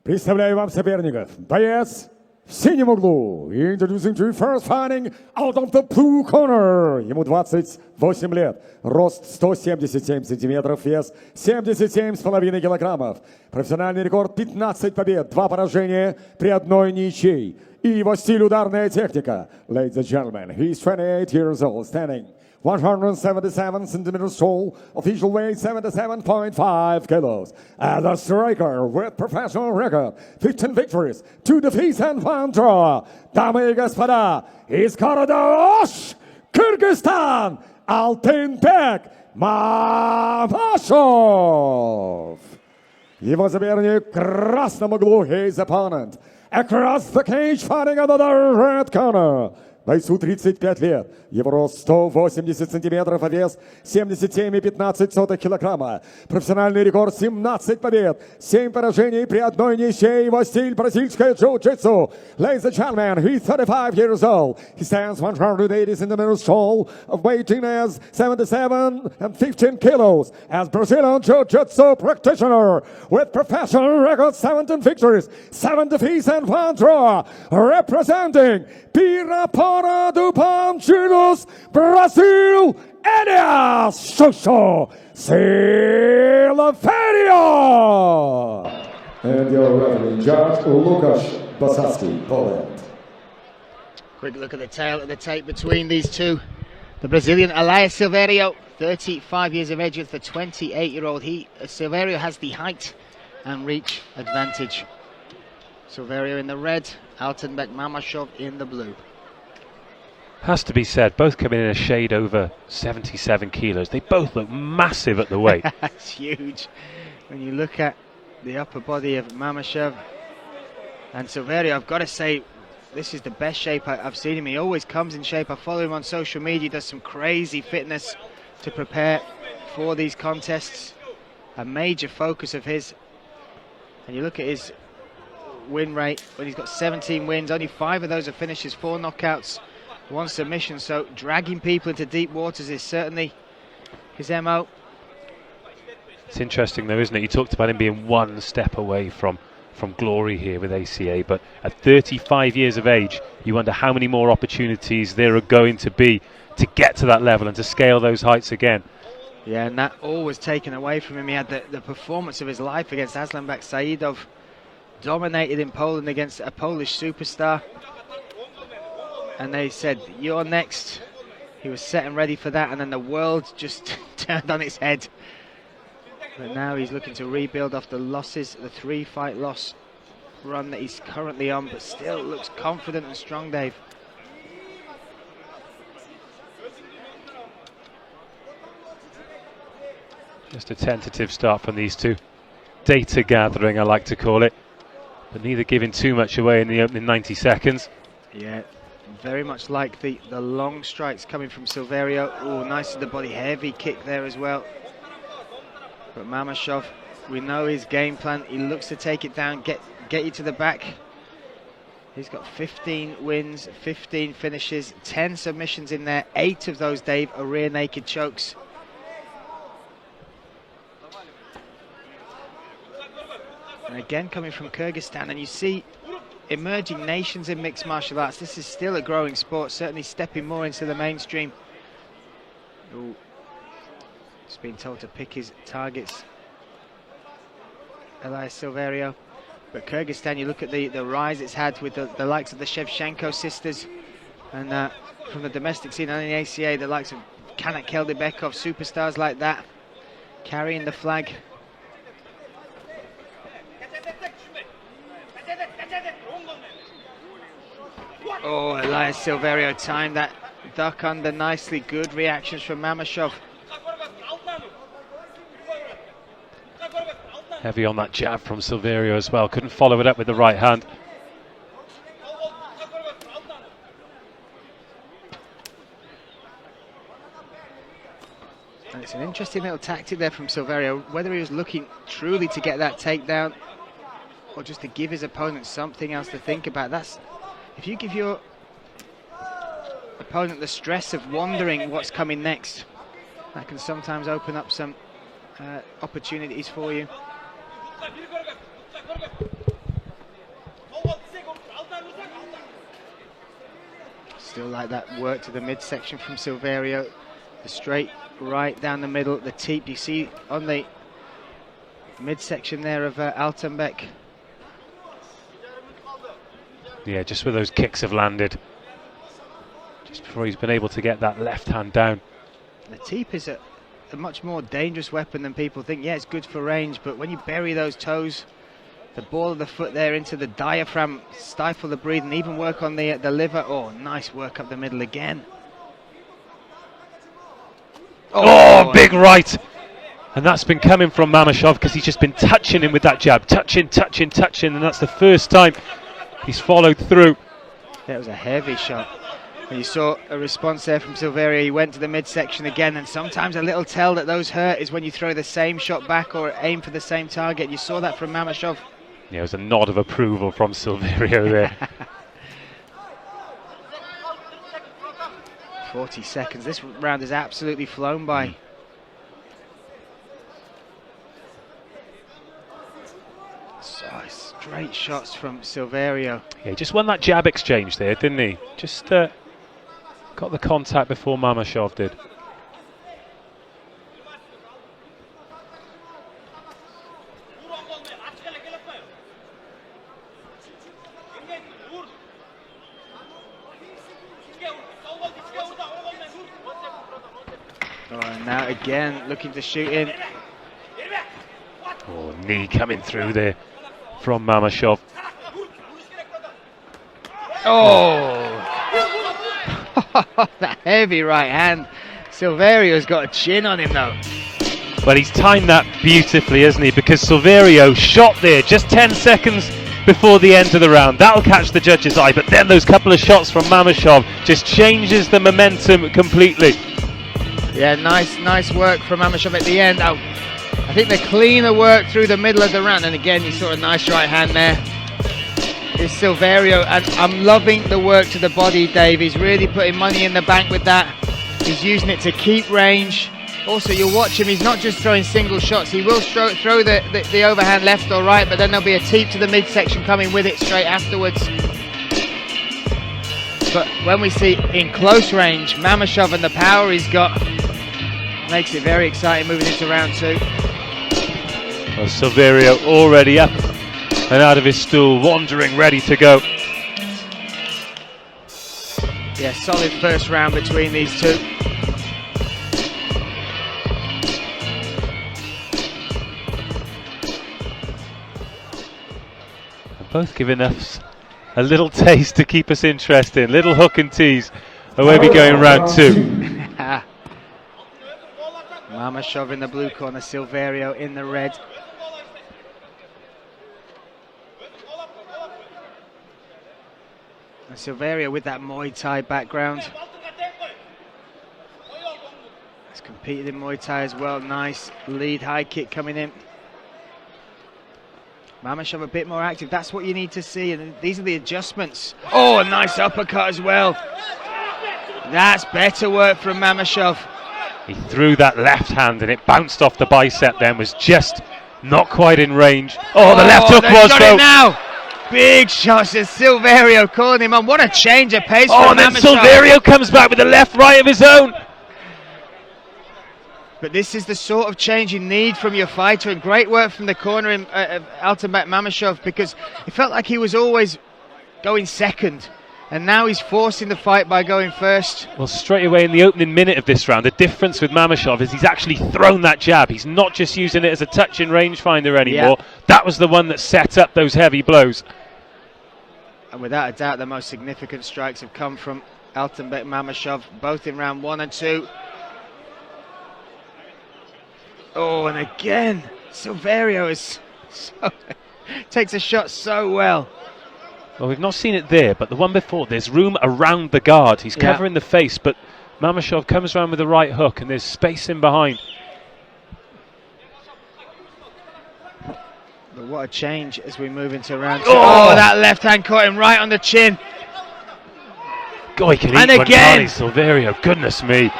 Представляю вам соперников. Боец в синем углу. Introducing to first fighting out of the blue corner. Ему 28 лет. Рост 177 сантиметров. Вес 77,5 килограммов. Профессиональный рекорд 15 побед, 2 поражения при одной ничьей. И его стиль ударная техника. Ladies and gentlemen, he's 28 years old, standing 177 centimeters tall, official weight 77.5 kilos. As a striker with professional record, 15 victories, 2 defeats and 1 draw. Дамы и господа, из города Ош, Кыргызстан, Алтынбек, мамашев. Его соперник в красном углу, his opponent. Across the cage, fighting under the red corner. Бойцу 35 лет, его рост 180 сантиметров, а вес 77,15 килограмма. Профессиональный рекорд 17 побед, 7 поражений при одной ничьей. Его стиль бразильское джиу-джитсу. Ladies and gentlemen, he's 35 years old. He stands 180 centimeters tall, weighing as 77 and 15 kilos. As Brazilian jiu-jitsu practitioner with professional record, 17 victories, 7 defeats and 1 draw. Representing Pirapora do Pamchinos, Brazil, Elias Shosho Silverio. And your referee, Judge Łukasz Basacki, Poland. Quick look at the tail of the tape between these two. The Brazilian Elias Silverio, 35 years of age, with the 28-year-old. Silverio has the height and reach advantage. Silverio in the red, Алтынбек Mamashov in the blue. Has to be said, both come in a shade over 77 kilos. They both look massive at the weight. That's huge. When you look at the upper body of Mamachev and Silverio, I've got to say, this is the best shape I've seen him. He always comes in shape. I follow him on social media. He does some crazy fitness to prepare for these contests. A major focus of his. And you look at his win rate, when he's got 17 wins, only 5 of those are finishes, 4 knockouts, 1 submission. So dragging people into deep waters is certainly his MO. It's interesting though, isn't it? You talked about him being 1 step away from glory here with ACA, but at 35 years of age, you wonder how many more opportunities there are going to be to get to that level and to scale those heights again. Yeah, and that all was taken away from him. He had the performance of his life against Aslanbek Saidov. Dominated in Poland against a Polish superstar, and they said, "You're next." He was set and ready for that, and then the world just turned on its head. But now he's looking to rebuild off the losses, the 3-fight loss run that he's currently on, but still looks confident and strong, Dave. Just a tentative start from these two. Data gathering, I like to call it. But neither giving too much away in the opening 90 seconds. Yeah, very much like the long strikes coming from Silverio. Oh, nice to the body, heavy kick there as well. But Mamashov, we know his game plan. He looks to take it down, get you to the back. He's got 15 wins, 15 finishes, 10 submissions in there. 8 of those, Dave, are rear naked chokes. And again, coming from Kyrgyzstan, and you see emerging nations in mixed martial arts. This is still a growing sport, certainly stepping more into the mainstream. Ooh. Just been told to pick his targets, Elias Silverio. But Kyrgyzstan, you look at the rise it's had with the likes of the Shevchenko sisters, and from the domestic scene and the ACA, the likes of Kanat Keldebekov, superstars like that, carrying the flag. Oh, Elias Silverio timed that duck under nicely. Good reactions from Mamashov. Heavy on that jab from Silverio as well. Couldn't follow it up with the right hand. And it's an interesting little tactic there from Silverio. Whether he was looking truly to get that takedown or just to give his opponent something else to think about. That's, if you give your opponent the stress of wondering what's coming next, that can sometimes open up some opportunities for you. Still like that work to the midsection from Silverio. The straight right down the middle, the teep you see on the midsection there of Алтынбек. Yeah, just where those kicks have landed. Just before he's been able to get that left hand down. The teep is a much more dangerous weapon than people think. Yeah, it's good for range, but when you bury those toes, the ball of the foot there into the diaphragm, stifle the breathing, even work on the liver. Oh, nice work up the middle again. Oh, big right. And that's been coming from Mamashov because he's just been touching him with that jab. Touching, and that's the first time he's followed through. That was a heavy shot. And you saw a response there from Silverio. He went to the midsection again, and sometimes a little tell that those hurt is when you throw the same shot back or aim for the same target. You saw that from Mamashov. Yeah, it was a nod of approval from Silverio there. 40 seconds. This round has absolutely flown by. So straight shots from Silverio. Yeah, he just won that jab exchange there, didn't he? Just got the contact before Mamashov did. Oh, and now again looking to shoot in. Oh, knee coming through there from Mamashov. Oh! That heavy right hand. Silverio's got a chin on him though. Well, he's timed that beautifully, hasn't he? Because Silverio shot there just 10 seconds before the end of the round. That'll catch the judge's eye, but then those couple of shots from Mamashov just changes the momentum completely. Yeah, nice work from Mamashov at the end. Oh, I think the cleaner work through the middle of the round, and again you saw a nice right hand there. Is Silverio, and I'm loving the work to the body, Dave. He's really putting money in the bank with that. He's using it to keep range. Also, you'll watch him, he's not just throwing single shots. He will throw the overhand left or right, but then there'll be a teep to the midsection coming with it straight afterwards. But when we see in close range, Mamashov and the power he's got, makes it very exciting moving into round two. Well, Silverio already up and out of his stool, wandering, ready to go. Yeah, solid first round between these two. Both giving us a little taste to keep us interested. Little hook and tease away we go in round two. Mamashov in the blue corner, Silverio in the red. And Silverio with that Muay Thai background. He's competed in Muay Thai as well. Nice lead high kick coming in. Mamashov a bit more active. That's what you need to see. And these are the adjustments. Oh, a nice uppercut as well. That's better work from Mamashov. He threw that left hand and it bounced off the bicep then, was just not quite in range. Oh, the left hook was, got though. It now. Big shots as Silverio calling him on. What a change of pace from and then Mamashov. Silverio comes back with a left right of his own. But this is the sort of change you need from your fighter, and great work from the corner in Алтынбек Mamashov, because it felt like he was always going second. And now he's forcing the fight by going first. Well, straight away in the opening minute of this round, the difference with Mamashov is he's actually thrown that jab. He's not just using it as a touch and rangefinder anymore. Yeah. That was the one that set up those heavy blows. And without a doubt, the most significant strikes have come from Алтынбек Mamashov, both in round 1 and 2. Oh, and again, Silverio is takes a shot so well. Well, we've not seen it there, but the one before, there's room around the guard. He's covering the face, but Mamashov comes around with the right hook, and there's space in behind. But what a change as we move into round 2. Oh, that left hand caught him right on the chin. God, he can eat one, can't he, Silverio? Goodness me.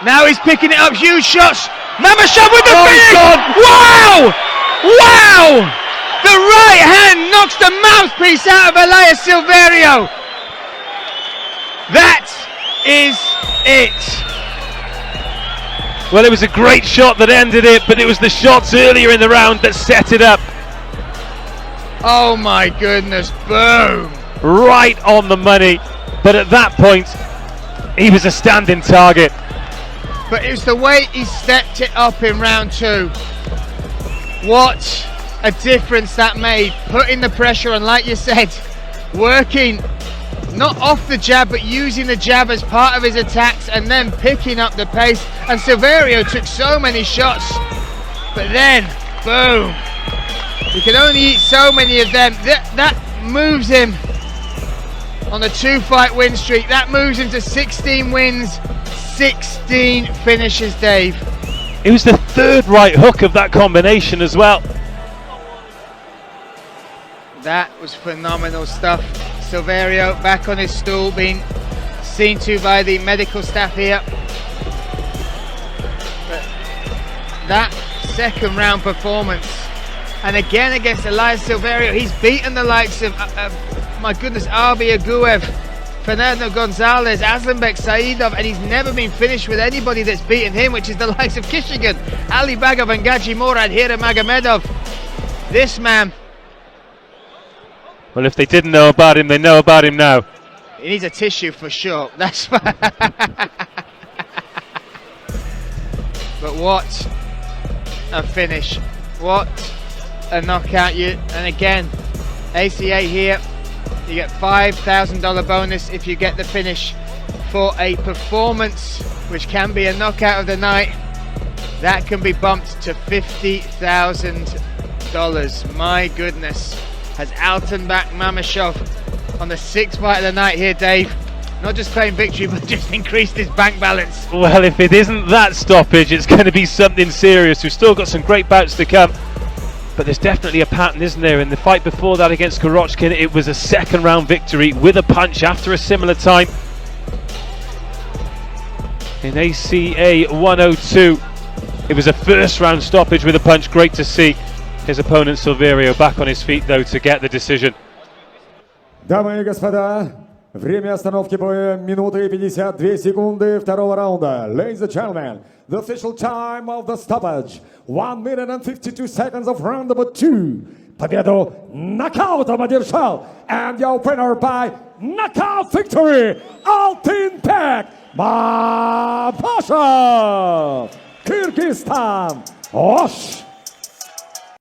Now he's picking it up, huge shots. Mamashov with the finish! Wow! Wow! The right hand knocks the mouthpiece out of Elias Silverio. That is it. Well, it was a great shot that ended it, but it was the shots earlier in the round that set it up. Oh my goodness, boom. Right on the money, but at that point, he was a standing target. But it was the way he stepped it up in round two. What a difference that made, putting the pressure on, like you said, working not off the jab but using the jab as part of his attacks and then picking up the pace. And Silverio took so many shots, but then boom, you can only eat so many of them. That moves him on a 2-fight win streak. That moves him to 16 wins, 16 finishes, Dave. It was the third right hook of that combination as well. That was phenomenal stuff. Silverio back on his stool, being seen to by the medical staff here. But that second round performance, and again against Elias Silverio, he's beaten the likes of, my goodness, Arbi Aguev, Fernando Gonzalez, Алтынбек Saidov, and he's never been finished with anybody that's beaten him, which is the likes of Kishigan, Ali Bagov and Gaji Morad, Hiram Magomedov. This man, Well, if they didn't know about him, they know about him now. he needs a tissue for sure. That's fine. But what a finish. What a knockout. And again, ACA here, you get $5,000 bonus if you get the finish for a performance, which can be a knockout of the night. That can be bumped to $50,000. My goodness. Has Алтынбек Mамashov on the 6th fight of the night here, Dave, not just claimed victory but just increased his bank balance. Well, if it isn't that stoppage, it's going to be something serious. We've still got some great bouts to come, but there's definitely a pattern, isn't there? In the fight before that against Korochkin, it was a second round victory with a punch after a similar time. In ACA 102, it was a first round stoppage with a punch. Great to see his opponent Silverio back on his feet, though, to get the decision. Дамы и господа, время остановки боя минуты и 52 секунды второго раунда. Ladies and gentlemen, the official time of the stoppage, 1 minute and 52 seconds of round number 2. Победу нокаутом одержал, and your winner by knockout victory, Алтынбек мамашев, Kyrgyzstan. Osh!